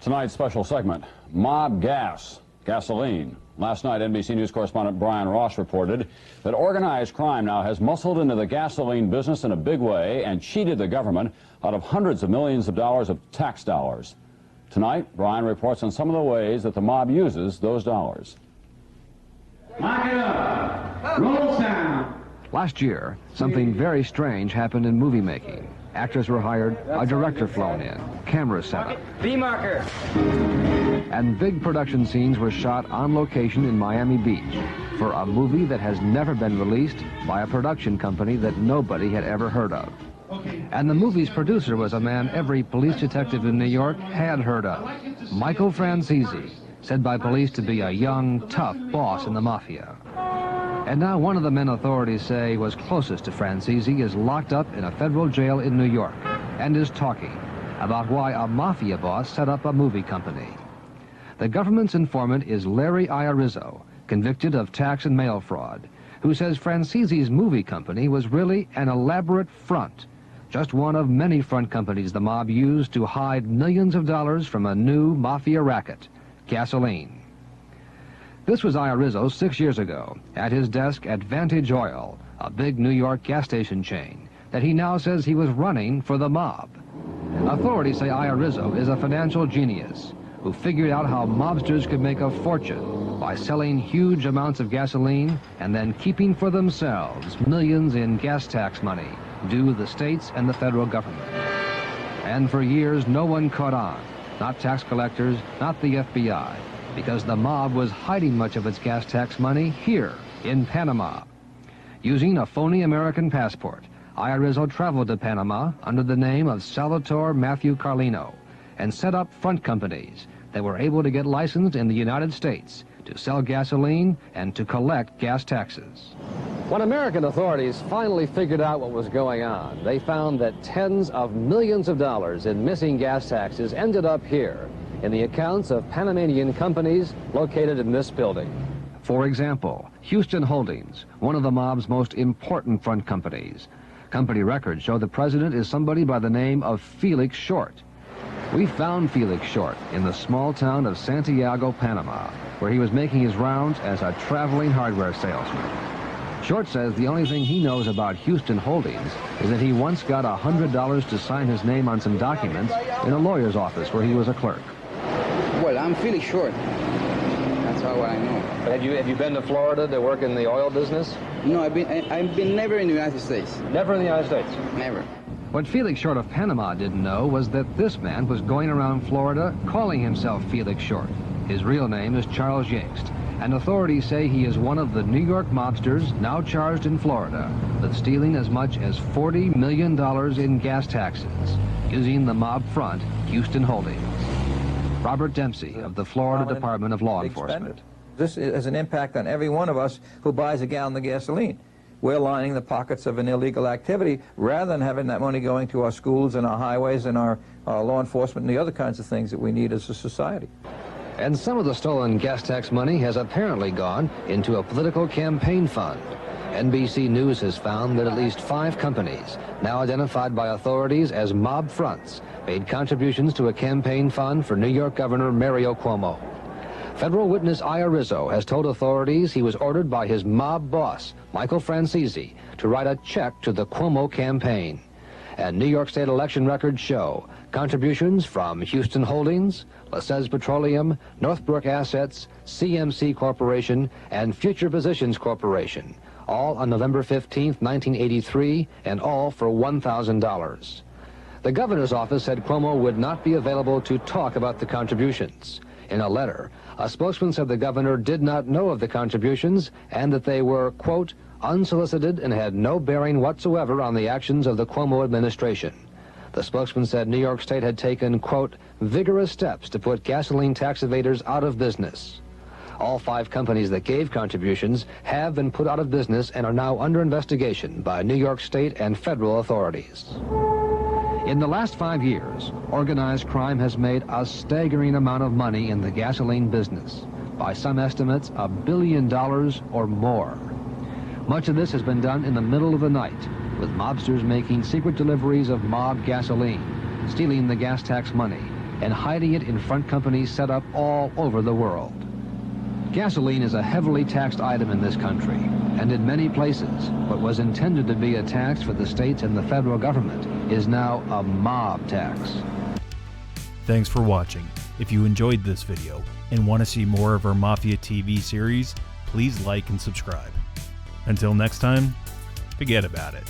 Tonight's special segment, Mob Gas, Gasoline. Last night, NBC News correspondent Brian Ross reported that organized crime now has muscled into the gasoline business in a big way and cheated the government out of hundreds of millions of dollars of tax dollars. Tonight, Brian reports on some of the ways that the mob uses those dollars. Lock it up. Roll sound. Last year, something very strange happened in movie making. Actors were hired, a director flown in, cameras set up. B-marker. And big production scenes were shot on location in Miami Beach for a movie that has never been released by a production company that nobody had ever heard of. And the movie's producer was a man every police detective in New York had heard of, Michael Franzese, said by police to be a young, tough boss in the Mafia. And now one of the men authorities say was closest to Franzese is locked up in a federal jail in New York and is talking about why a Mafia boss set up a movie company. The government's informant is Larry Iarizzo, convicted of tax and mail fraud, who says Franzese's movie company was really an elaborate front, just one of many front companies the mob used to hide millions of dollars from a new Mafia racket, gasoline. This was Iarizzo 6 years ago at his desk at Vantage Oil, a big New York gas station chain that he now says he was running for the mob. Authorities say Iarizzo is a financial genius who figured out how mobsters could make a fortune by selling huge amounts of gasoline and then keeping for themselves millions in gas tax money due the states and the federal government. And for years, no one caught on, not tax collectors, not the FBI, because the mob was hiding much of its gas tax money here in Panama. Using a phony American passport, Iarizzo traveled to Panama under the name of Salvatore Matthew Carlino and set up front companies that were able to get licensed in the United States to sell gasoline and to collect gas taxes. When American authorities finally figured out what was going on, they found that tens of millions of dollars in missing gas taxes ended up here in the accounts of Panamanian companies located in this building. For example, Houston Holdings, one of the mob's most important front companies. Company records show the president is somebody by the name of Felix Short. We found Felix Short in the small town of Santiago, Panama, where he was making his rounds as a traveling hardware salesman. Short says the only thing he knows about Houston Holdings is that he once got $100 to sign his name on some documents in a lawyer's office where he was a clerk. Well, I'm Felix Short. That's all I know. Have you been to Florida to work in the oil business? No, I've been never in the United States. Never in the United States? Never. What Felix Short of Panama didn't know was that this man was going around Florida calling himself Felix Short. His real name is Charles Yingst, and authorities say he is one of the New York mobsters now charged in Florida with stealing as much as $40 million in gas taxes using the mob front Houston Holdings. Robert Dempsey of the Florida Department of Law Enforcement. This has an impact on every one of us who buys a gallon of gasoline. We're lining the pockets of an illegal activity rather than having that money going to our schools and our highways and our law enforcement and the other kinds of things that we need as a society. And some of the stolen gas tax money has apparently gone into a political campaign fund. NBC News has found that at least 5 companies, now identified by authorities as mob fronts, made contributions to a campaign fund for New York Governor Mario Cuomo. Federal witness Iarizzo has told authorities he was ordered by his mob boss, Michael Franzese, to write a check to the Cuomo campaign. And New York State election records show contributions from Houston Holdings, LaSalle Petroleum, Northbrook Assets, CMC Corporation, and Future Positions Corporation, all on November 15, 1983, and all for $1,000. The governor's office said Cuomo would not be available to talk about the contributions. In a letter, a spokesman said the governor did not know of the contributions and that they were, quote, unsolicited and had no bearing whatsoever on the actions of the Cuomo administration. The spokesman said New York State had taken, quote, vigorous steps to put gasoline tax evaders out of business. All 5 companies that gave contributions have been put out of business and are now under investigation by New York State and federal authorities. In the last 5 years, organized crime has made a staggering amount of money in the gasoline business. By some estimates, $1 billion or more. Much of this has been done in the middle of the night, with mobsters making secret deliveries of mob gasoline, stealing the gas tax money, and hiding it in front companies set up all over the world. Gasoline is a heavily taxed item in this country, and in many places, what was intended to be a tax for the states and the federal government is now a mob tax. Thanks for watching. If you enjoyed this video and want to see more of our Mafia TV series, please like and subscribe. Until next time, forget about it.